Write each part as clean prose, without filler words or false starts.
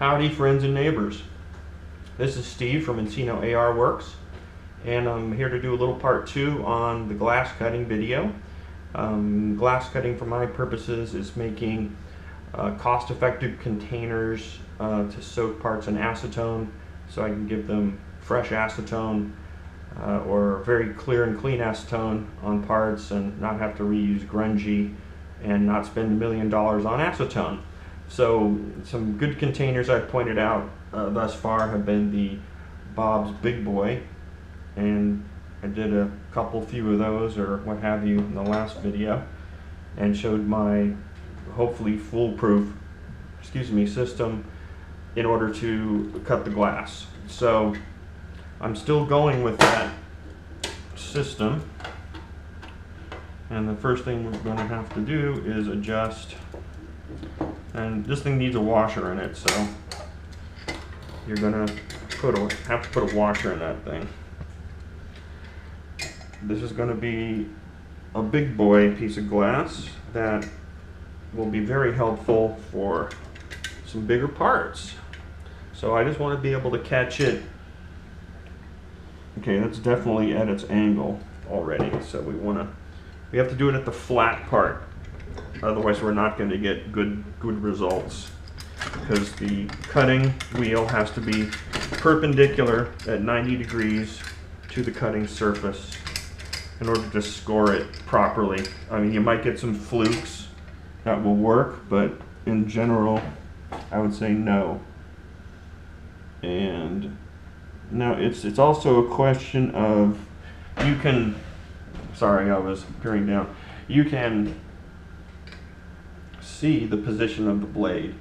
Howdy friends and neighbors. This is Steve from Encino AR Works, and I'm here to do a little part 2 on the glass cutting video. Glass cutting for my purposes is making cost-effective containers to soak parts in acetone so I can give them fresh acetone or very clear and clean acetone on parts and not have to reuse grungy and not spend $1 million on acetone. So some good containers I've pointed out thus far have been the Bob's Big Boy, and I did a few of those or what have you in the last video and showed my hopefully foolproof system in order to cut the glass. So I'm still going with that system, and the first thing we're going to have to do is adjust. And this thing needs a washer in it, so you're gonna have to put a washer in that thing. This is gonna be a big boy piece of glass that will be very helpful for some bigger parts. So I just want to be able to catch it. Okay, that's definitely at its angle already, so we have to do it at the flat part. Otherwise we're not going to get good results, because the cutting wheel has to be perpendicular at 90 degrees to the cutting surface in order to score it properly. I mean, you might get some flukes that will work, but in general I would say no. And now it's also a question of, you can see the position of the blade,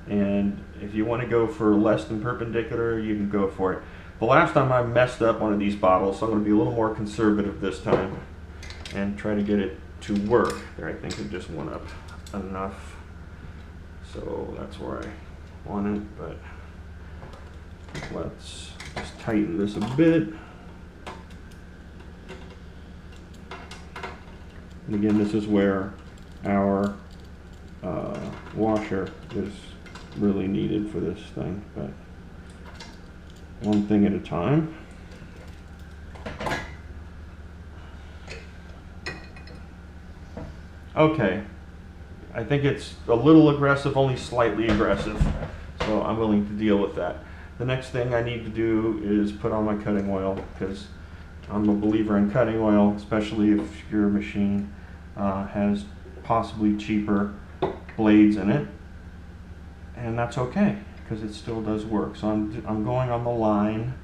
and if you want to go for less than perpendicular, you can go for it. The last time I messed up one of these bottles, so I'm going to be a little more conservative this time and try to get it to work. There, I think it just went up enough, so that's where I want it, but let's just tighten this a bit. And again, this is where our washer is really needed for this thing, but one thing at a time. Okay, I think it's a little aggressive, only slightly aggressive, so I'm willing to deal with that. The next thing I need to do is put on my cutting oil, because I'm a believer in cutting oil, especially if your machine has possibly cheaper blades in it, and that's okay because it still does work. So I'm going on the line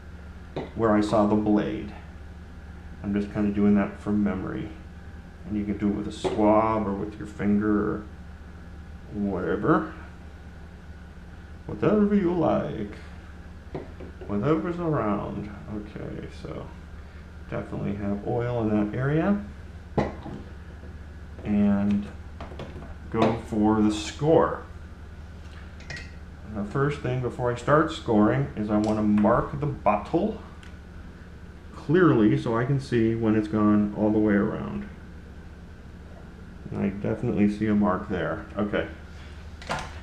where I saw the blade. I'm just kind of doing that from memory, and you can do it with a swab or with your finger or whatever you like, whatever's around. Okay, so definitely have oil in that area, and go for the score. The first thing before I start scoring is I want to mark the bottle clearly so I can see when it's gone all the way around. And I definitely see a mark there. Okay.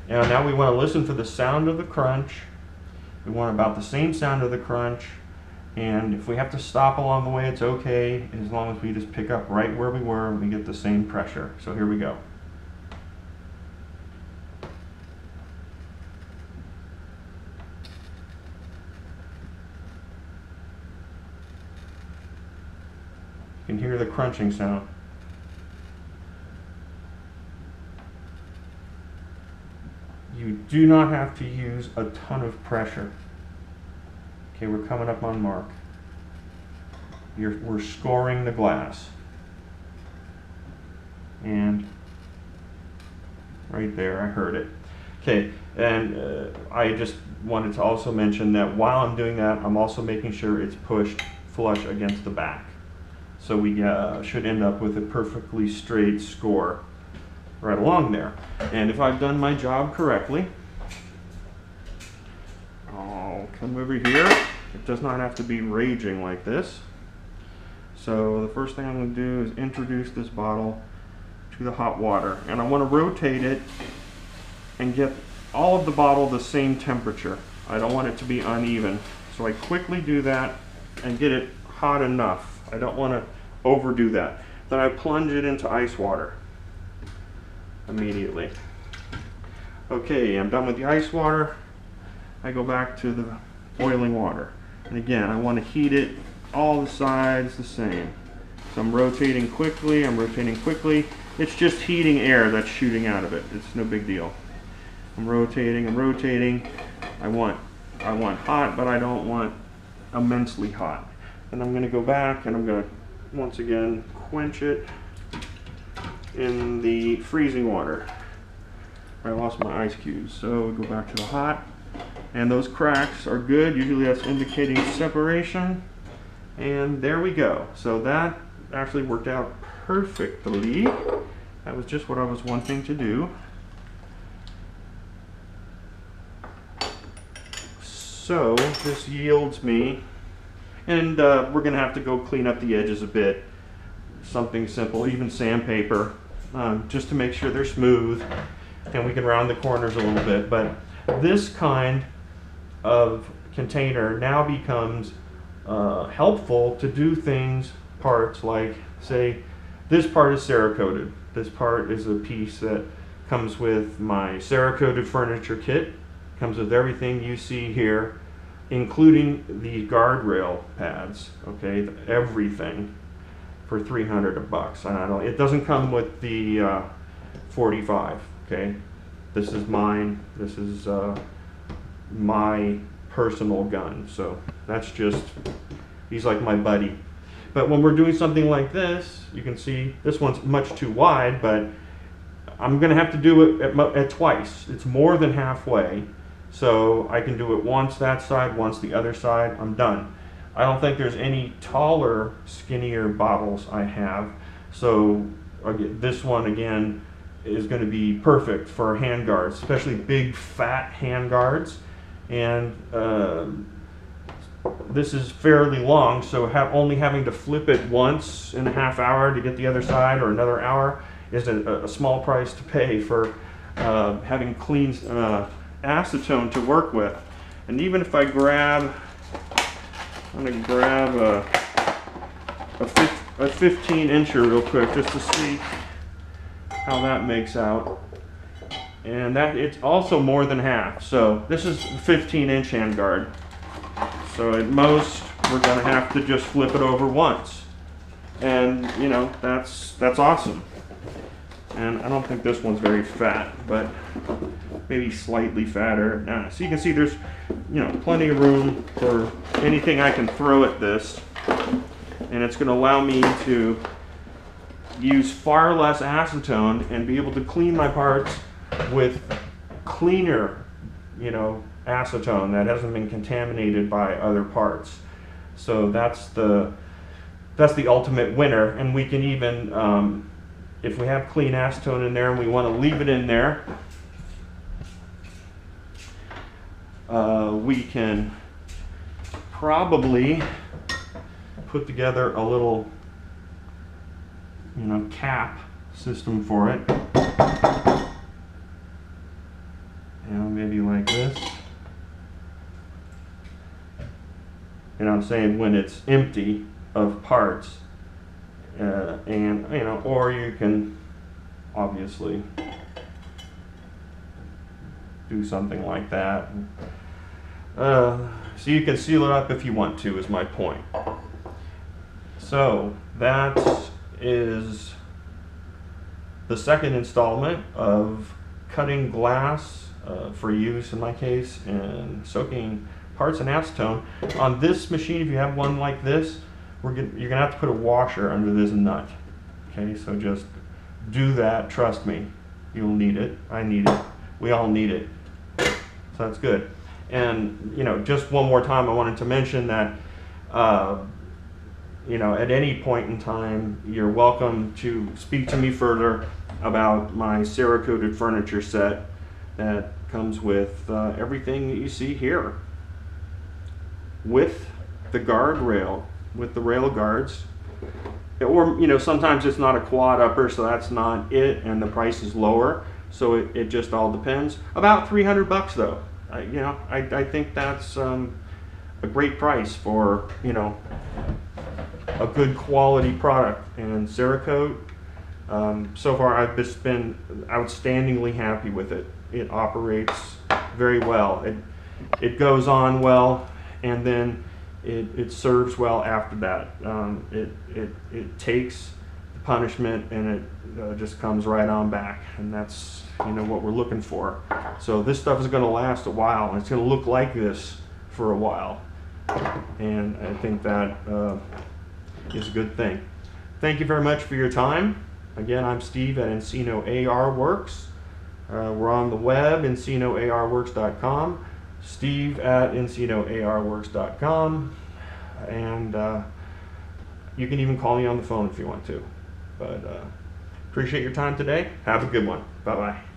And now we want to listen for the sound of the crunch. We want about the same sound of the crunch, and if we have to stop along the way, it's okay, as long as we just pick up right where we were and we get the same pressure. So here we go. You can hear the crunching sound. You do not have to use a ton of pressure. Okay, we're coming up on mark. We're scoring the glass. And right there, I heard it. Okay, and I just wanted to also mention that while I'm doing that, I'm also making sure it's pushed flush against the back. So we should end up with a perfectly straight score right along there. And if I've done my job correctly, I'll come over here. It does not have to be raging like this. So the first thing I'm going to do is introduce this bottle to the hot water, and I want to rotate it and get all of the bottle the same temperature. I don't want it to be uneven. So I quickly do that and get it hot enough. I don't want to overdo that. Then I plunge it into ice water immediately. Okay, I'm done with the ice water. I go back to the boiling water. And again, I want to heat it all the sides the same. So I'm rotating quickly, It's just heating air that's shooting out of it. It's no big deal. I'm rotating. I want hot, but I don't want immensely hot. And I'm going to go back and I'm going to once again quench it in the freezing water. I lost my ice cubes, so we go back to the hot. And those cracks are good. Usually that's indicating separation. And there we go. So that actually worked out perfectly. That was just what I was wanting to do. So this yields me, and we're going to have to go clean up the edges a bit. Something simple, even sandpaper, just to make sure they're smooth, and we can round the corners a little bit. But this kind of container now becomes helpful to do parts like, say, this part is Cerakoted. This part is a piece that comes with my Cerakoted furniture kit. Comes with everything you see here, including the guardrail pads. Okay, everything for $300. And it doesn't come with the 45. Okay, this is mine. This is my personal gun. So that's just, he's like my buddy. But when we're doing something like this, you can see this one's much too wide, but I'm going to have to do it at twice. It's more than halfway. So I can do it once that side, once the other side, I'm done. I don't think there's any taller, skinnier bottles I have. So this one, again, is going to be perfect for hand guards, especially big, fat hand guards. And this is fairly long, so only having to flip it once in a half hour to get the other side, or another hour, is a small price to pay for having clean acetone to work with. And even if I'm going to grab a 15-incher real quick just to see how that makes out. And that it's also more than half. So this is a 15-inch handguard. So at most we're going to have to just flip it over once. And you know, that's awesome. And I don't think this one's very fat, but maybe slightly fatter. So you can see there's, you know, plenty of room for anything I can throw at this. And it's going to allow me to use far less acetone and be able to clean my parts with cleaner, you know, acetone that hasn't been contaminated by other parts. So that's the ultimate winner. And we can even, if we have clean acetone in there and we want to leave it in there, we can probably put together a little, you know, cap system for it. You know, maybe like this. And I'm saying when it's empty of parts, and you know, or you can obviously do something like that. So you can seal it up if you want to, is my point. So that is the second installment of cutting glass for use, in my case, and soaking parts in acetone. On this machine, if you have one like this, you're gonna have to put a washer under this nut. Okay, so just do that. Trust me, you'll need it. I need it. We all need it. So that's good. And you know, just one more time, I wanted to mention that you know, at any point in time, you're welcome to speak to me further about my Cerakoted furniture set that comes with everything that you see here, with the guardrail, with the rail guards. Or, you know, sometimes it's not a quad upper, so that's not it, and the price is lower. So it just all depends. About 300 bucks though. I think that's a great price for, a good quality product. And Cerakote, so far I've just been outstandingly happy with it. It operates very well. It goes on well, and then it serves well after that. It takes the punishment and it just comes right on back, and that's what we're looking for. So this stuff is going to last a while, and it's going to look like this for a while, and I think that is a good thing. Thank you very much for your time. Again, I'm Steve at Encino AR Works. We're on the web, EncinoARWorks.com. Steve at EncinoARWorks.com. And you can even call me on the phone if you want to. But appreciate your time today. Have a good one. Bye-bye.